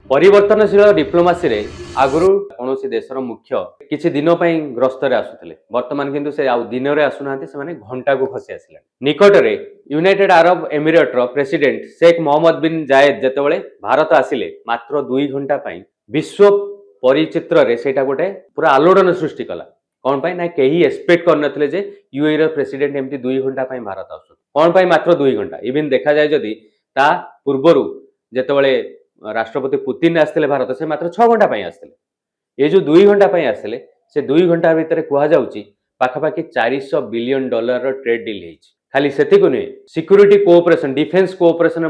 परिवर्तनशील डिप्लोमासी रे आगुरु कौन देशर मुख्य किसी दिन ग्रस्त आसुले बर्तमान किंतु से दिन में आसुना से घंटा को खसी आसिले निकट में यूनाइटेड अरब एमिरेट रो प्रेसिडेंट शेख मोहम्मद बिन जायद जितेबाला भारत आसिले मात्र 2 घंटा विश्व परिचित्र रे सेटा गोटे पूरा आलोड़न सृष्टि कला कौन पाई ना कहीं एक्सपेक्ट करनथिले जे यूएई रो प्रेसिडेंट एमती 2 घंटा भारत आसु कौन पाई मात्र 2 घंटा इवन देखा जाए जदि ता पूर्वरु जेतेबेले राष्ट्रपति पुतिन आसते भारत से मात्र 6 घंटा आसते ये जो 2 घंटा आसते से 2 घंटा भितर कहुच्छी पाखापाखि $400 बिलियन ट्रेड डील खाली से नुहे security cooperation defence cooperation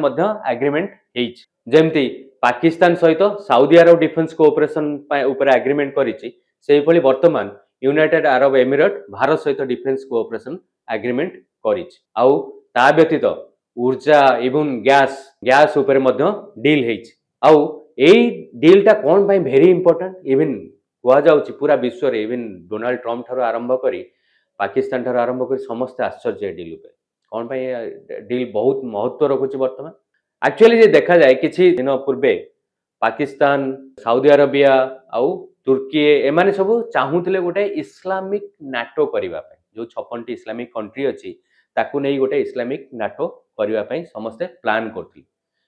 agreement जमती पाकिस्तान सहित साउदी अरब डिफेन्स कोऑपरेशन ऊपर एग्रीमेंट करी वर्तमान यूनाइटेड अरब एमिरेट भारत सहित डिफेन्स कोऑपरेशन एग्रीमेंट करी ता व्यतीत ऊर्जा इवन गैस गैस ऊपर डील आउ एई डील टा कौन पाई वेरी इंपोर्टेंट इवन कहुच्छी पूरा विश्व रे इवन डोनाल्ड ट्रम्प ठार आरंभ करी पाकिस्तान ठार आरंभ कर समस्त आश्चर्य डील उपर कौन पाई डील बहुत महत्व रखुची वर्तमान एक्चुअली देखा जाए किछि दिन पूर्वे पाकिस्तान साउदी अरेबिया आउ तुर्की एमाने सब चाहूले गोटे इस्लामिक नाटो करने जो 56टी इस्लामिक कंट्री अच्छी ताकू नहीं गोटे इस्लामिक नाटो करने समस्ते प्लान करते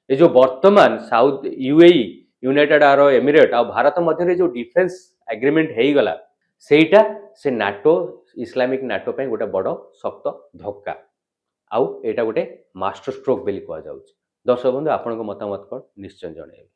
ये जो वर्तमान south UAE United Arab Emirate आ भारत मध्य जो डिफेन्स एग्रीमेंट हो गला सेटा से नाटो इस्लामिक नाटो पे गोटे बड़ शक्त धक्का आउ एटा गोटे मास्टर स्ट्रोक बेली कह जाउछि। दर्शक बंधु आपन मतामत कौन निश्चय जणाइबे।